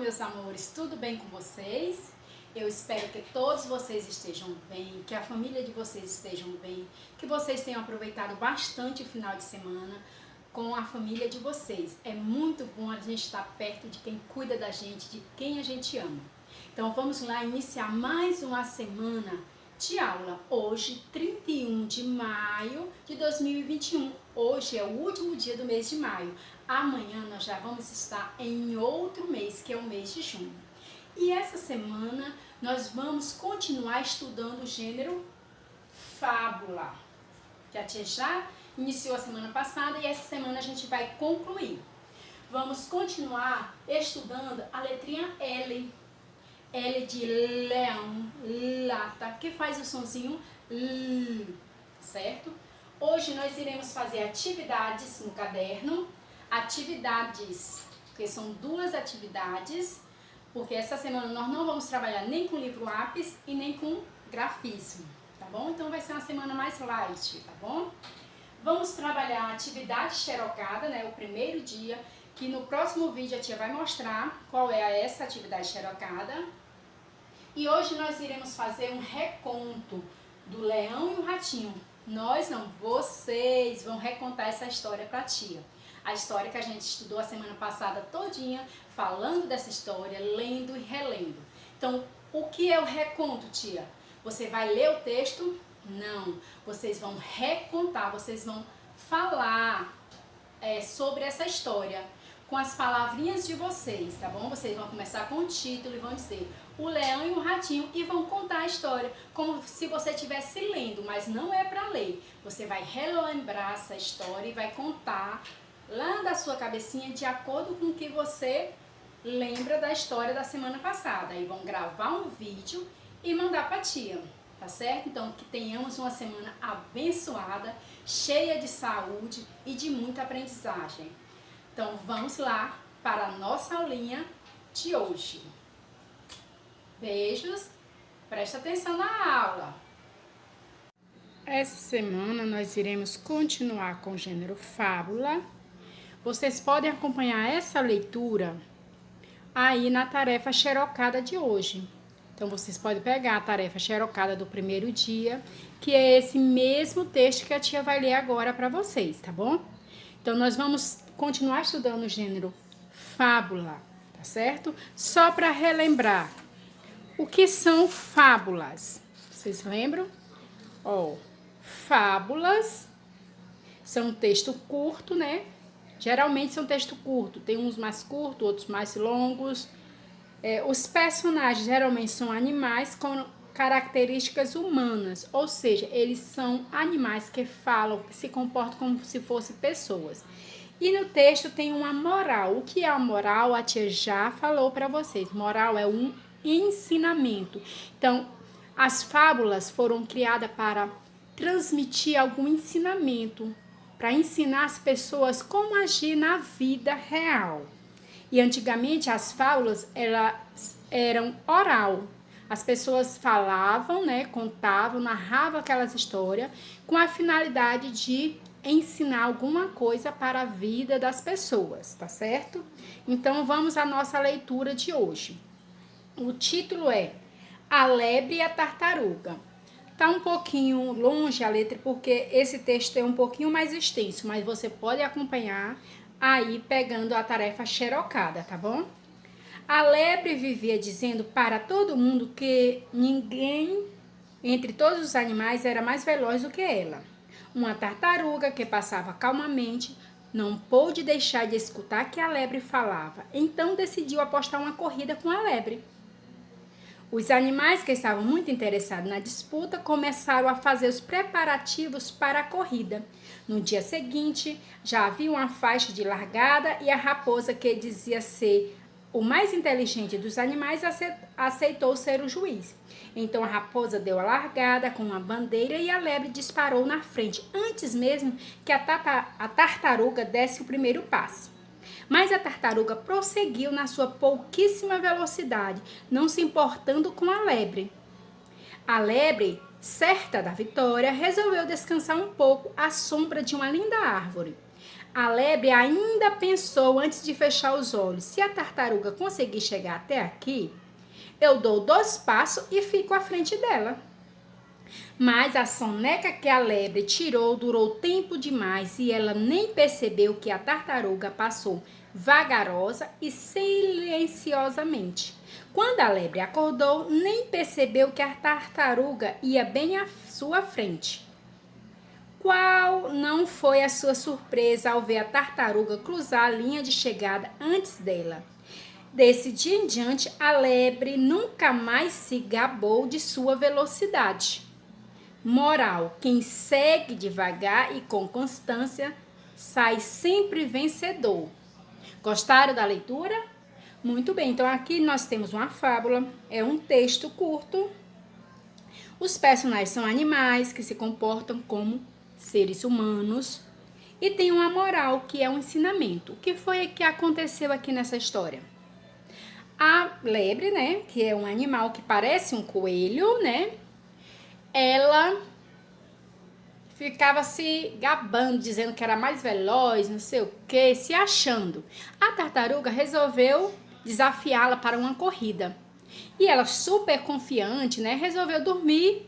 meus amores, tudo bem com vocês? Eu espero que todos vocês estejam bem, que a família de vocês estejam bem, que vocês tenham aproveitado bastante o final de semana com a família de vocês. É muito bom a gente estar perto de quem cuida da gente, de quem a gente ama. Então vamos lá iniciar mais uma semana de aula. Hoje, 31 de maio de 2021. Hoje é o último dia do mês de maio. Amanhã nós já vamos estar em outro mês, que é o mês de junho. E essa semana nós vamos continuar estudando o gênero fábula. A tia já iniciou a semana passada e essa semana a gente vai concluir. Vamos continuar estudando a letrinha L. L de leão, lata, que faz o sonzinho L, certo? Hoje nós iremos fazer atividades no caderno, atividades, porque são duas atividades, porque essa semana nós não vamos trabalhar nem com livro lápis e nem com grafismo, tá bom? Então vai ser uma semana mais light, tá bom? Vamos trabalhar a atividade xerocada, né, o primeiro dia, que no próximo vídeo a tia vai mostrar qual é essa atividade xerocada. E hoje nós iremos fazer um reconto do leão e o ratinho. Nós não, vocês vão recontar essa história pra tia. A história que a gente estudou a semana passada todinha, falando dessa história, lendo e relendo. Então, o que é o reconto, tia? Você vai ler o texto? Não. Vocês vão recontar, vocês vão falar sobre essa história com as palavrinhas de vocês, tá bom? Vocês vão começar com o título e vão dizer o leão e o ratinho e vão contar a história como se você estivesse lendo, mas não é para ler. Você vai relembrar essa história e vai contar lá da sua cabecinha de acordo com o que você lembra da história da semana passada. Aí vão gravar um vídeo e mandar pra tia, tá certo? Então que tenhamos uma semana abençoada, cheia de saúde e de muita aprendizagem. Então vamos lá para a nossa aulinha de hoje. Beijos, presta atenção na aula. Essa semana nós iremos continuar com o gênero fábula. Vocês podem acompanhar essa leitura aí na tarefa xerocada de hoje. Então vocês podem pegar a tarefa xerocada do primeiro dia, que é esse mesmo texto que a tia vai ler agora para vocês, tá bom? Então nós vamos continuar estudando o gênero fábula, tá certo? Só para relembrar, o que são fábulas? Vocês lembram? Ó, fábulas são um texto curto, né? Geralmente são texto curto, tem uns mais curtos, outros mais longos. Os personagens geralmente são animais com características humanas, ou seja, eles são animais que falam, que se comportam como se fossem pessoas. E no texto tem uma moral. O que é a moral? A tia já falou para vocês. Moral é um ensinamento. Então, as fábulas foram criadas para transmitir algum ensinamento, para ensinar as pessoas como agir na vida real. E antigamente as fábulas eram oral. As pessoas falavam, né, contavam, narravam aquelas histórias com a finalidade de ensinar alguma coisa para a vida das pessoas, tá certo? Então vamos à nossa leitura de hoje. O título é A Lebre e a Tartaruga. Tá um pouquinho longe a letra porque esse texto é um pouquinho mais extenso, mas você pode acompanhar aí pegando a tarefa xerocada, tá bom? A lebre vivia dizendo para todo mundo que ninguém entre todos os animais era mais veloz do que ela. Uma tartaruga que passava calmamente não pôde deixar de escutar que a lebre falava, então decidiu apostar uma corrida com a lebre. Os animais que estavam muito interessados na disputa começaram a fazer os preparativos para a corrida. No dia seguinte, já havia uma faixa de largada e a raposa, que dizia ser o mais inteligente dos animais, aceitou ser o juiz. Então a raposa deu a largada com uma bandeira e a lebre disparou na frente, antes mesmo que a tartaruga desse o primeiro passo. Mas a tartaruga prosseguiu na sua pouquíssima velocidade, não se importando com a lebre. A lebre, certa da vitória, resolveu descansar um pouco à sombra de uma linda árvore. A lebre ainda pensou antes de fechar os olhos. Se a tartaruga conseguir chegar até aqui, eu dou 2 passos e fico à frente dela. Mas a soneca que a lebre tirou durou tempo demais e ela nem percebeu que a tartaruga passou vagarosa e silenciosamente. Quando a lebre acordou, nem percebeu que a tartaruga ia bem à sua frente. Qual não foi a sua surpresa ao ver a tartaruga cruzar a linha de chegada antes dela? Desse dia em diante, a lebre nunca mais se gabou de sua velocidade. Moral: quem segue devagar e com constância sai sempre vencedor. Gostaram da leitura? Muito bem, então aqui nós temos uma fábula, é um texto curto. Os personagens são animais que se comportam como seres humanos e tem uma moral, que é um ensinamento. O que foi que aconteceu aqui nessa história? A lebre, né, que é um animal que parece um coelho, né, ela ficava se gabando, dizendo que era mais veloz, não sei o que, se achando. A tartaruga resolveu desafiá-la para uma corrida. E ela, super confiante, né, resolveu dormir.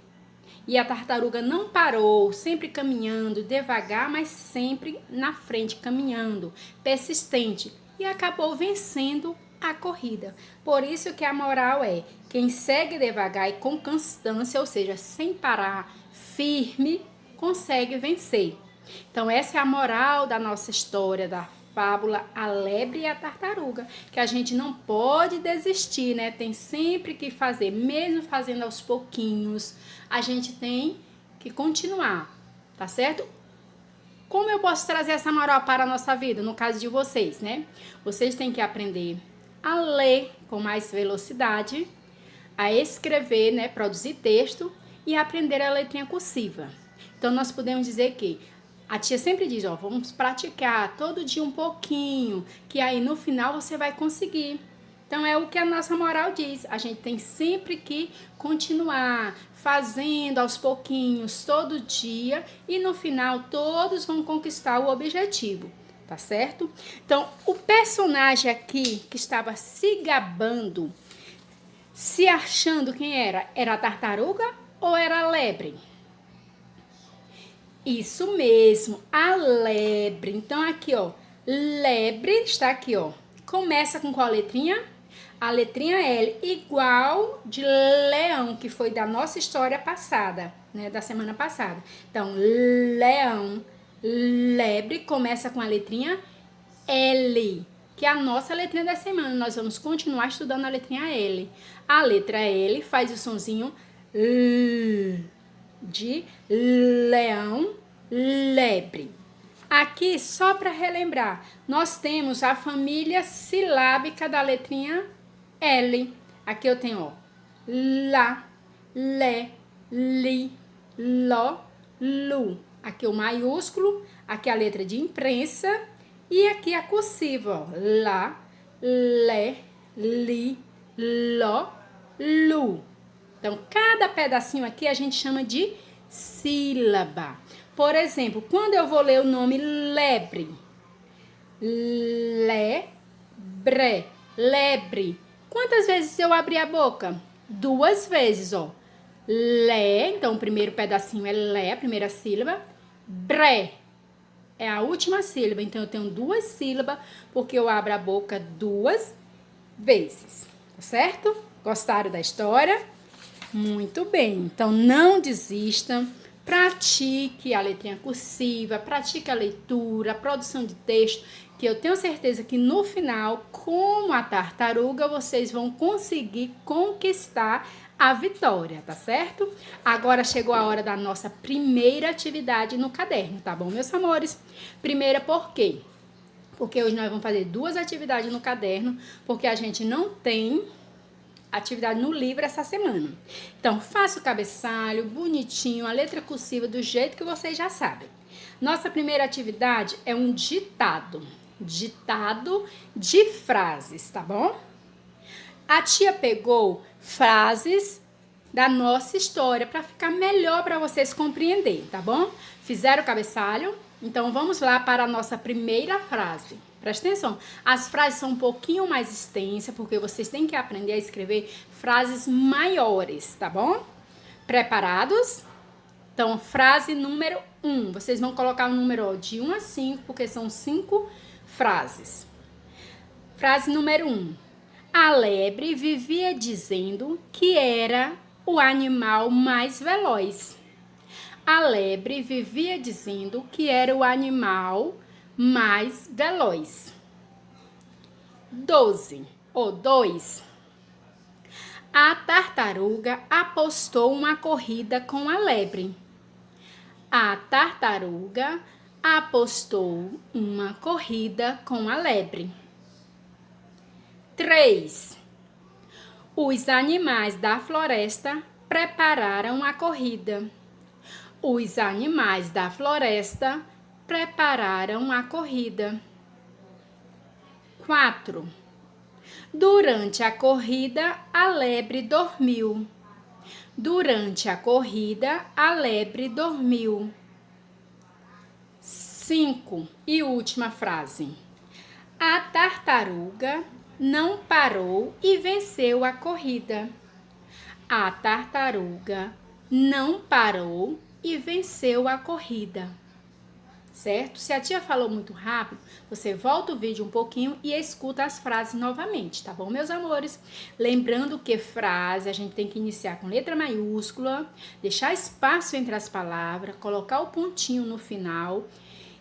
E a tartaruga não parou, sempre caminhando devagar, mas sempre na frente, caminhando, persistente. E acabou vencendo a corrida. Por isso que a moral é: quem segue devagar e com constância, ou seja, sem parar, firme, consegue vencer. Então essa é a moral da nossa história, da fábula A Lebre e a Tartaruga, que a gente não pode desistir, né? Tem sempre que fazer, mesmo fazendo aos pouquinhos, a gente tem que continuar, tá certo? Como eu posso trazer essa moral para a nossa vida, no caso de vocês, né? Vocês têm que aprender a ler com mais velocidade, a escrever, né? Produzir texto e aprender a letrinha cursiva. Então, nós podemos dizer que a tia sempre diz, ó, vamos praticar todo dia um pouquinho, que aí no final você vai conseguir. Então, é o que a nossa moral diz. A gente tem sempre que continuar fazendo aos pouquinhos, todo dia, e no final todos vão conquistar o objetivo, tá certo? Então, o personagem aqui que estava se gabando, se achando quem era? Era a tartaruga ou era a lebre? Isso mesmo, a lebre. Então, aqui, ó, lebre está aqui, ó. Começa com qual letrinha? A letrinha L, igual de leão, que foi da nossa história passada, né, da semana passada. Então, leão, lebre, começa com a letrinha L, que é a nossa letrinha da semana. Nós vamos continuar estudando a letrinha L. A letra L faz o sonzinho L, de leão, lebre. Aqui, só para relembrar, nós temos a família silábica da letrinha L. Aqui eu tenho, ó, lá, lé, li, ló, lu. Aqui o maiúsculo, aqui a letra de imprensa e aqui a cursiva, ó, lá, lé, li, ló, lu. Então, cada pedacinho aqui a gente chama de sílaba. Por exemplo, quando eu vou ler o nome lebre, lebre, lebre. Quantas vezes eu abri a boca? 2 vezes, ó. Lé, então o primeiro pedacinho é lé, a primeira sílaba. Bre é a última sílaba, então eu tenho 2 sílabas, porque eu abro a boca 2 vezes, tá certo? Gostaram da história? Muito bem, então não desista, pratique a letrinha cursiva, pratique a leitura, a produção de texto, que eu tenho certeza que no final, como a tartaruga, vocês vão conseguir conquistar a vitória, tá certo? Agora chegou a hora da nossa primeira atividade no caderno, tá bom, meus amores? Primeira por quê? Porque hoje nós vamos fazer 2 atividades no caderno, porque a gente não tem atividade no livro essa semana. Então, faça o cabeçalho bonitinho, a letra cursiva do jeito que vocês já sabem. Nossa primeira atividade é um ditado. Ditado de frases, tá bom? A tia pegou frases da nossa história para ficar melhor para vocês compreenderem, tá bom? Fizeram o cabeçalho? Então, vamos lá para a nossa primeira frase. Presta atenção, as frases são um pouquinho mais extensas, porque vocês têm que aprender a escrever frases maiores, tá bom? Preparados? Então, frase número 1. Vocês vão colocar o número de 1 a 5, porque são 5 frases. Frase número 1. A lebre vivia dizendo que era o animal mais veloz. A lebre vivia dizendo que era o animal mais veloz. 2. A tartaruga apostou uma corrida com a lebre. A tartaruga apostou uma corrida com a lebre. 3. Os animais da floresta prepararam a corrida. Os animais da floresta prepararam a corrida. 4. Durante a corrida, a lebre dormiu. Durante a corrida, a lebre dormiu. 5. E última frase. A tartaruga não parou e venceu a corrida. A tartaruga não parou e venceu a corrida. Certo? Se a tia falou muito rápido, você volta o vídeo um pouquinho e escuta as frases novamente, tá bom, meus amores? Lembrando que frase a gente tem que iniciar com letra maiúscula, deixar espaço entre as palavras, colocar o pontinho no final.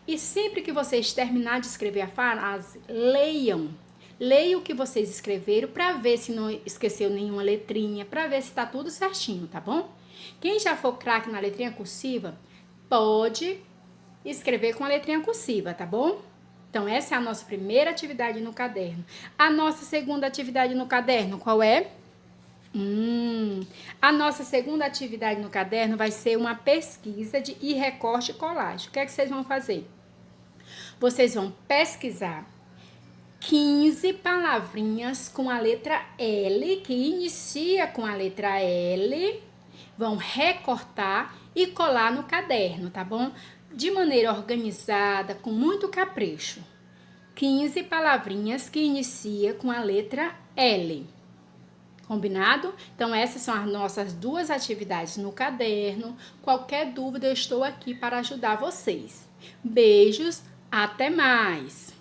E sempre que vocês terminar de escrever a frase, leiam. Leiam o que vocês escreveram para ver se não esqueceu nenhuma letrinha, para ver se tá tudo certinho, tá bom? Quem já for craque na letrinha cursiva, pode escrever com a letrinha cursiva, tá bom? Então, essa é a nossa primeira atividade no caderno. A nossa segunda atividade no caderno, qual é? A nossa segunda atividade no caderno vai ser uma pesquisa e recorte e colagem. O que é que vocês vão fazer? Vocês vão pesquisar 15 palavrinhas com a letra L, que inicia com a letra L, vão recortar e colar no caderno, tá bom? De maneira organizada, com muito capricho. 15 palavrinhas que inicia com a letra L. Combinado? Então, essas são as nossas 2 atividades no caderno. Qualquer dúvida, eu estou aqui para ajudar vocês. Beijos, até mais!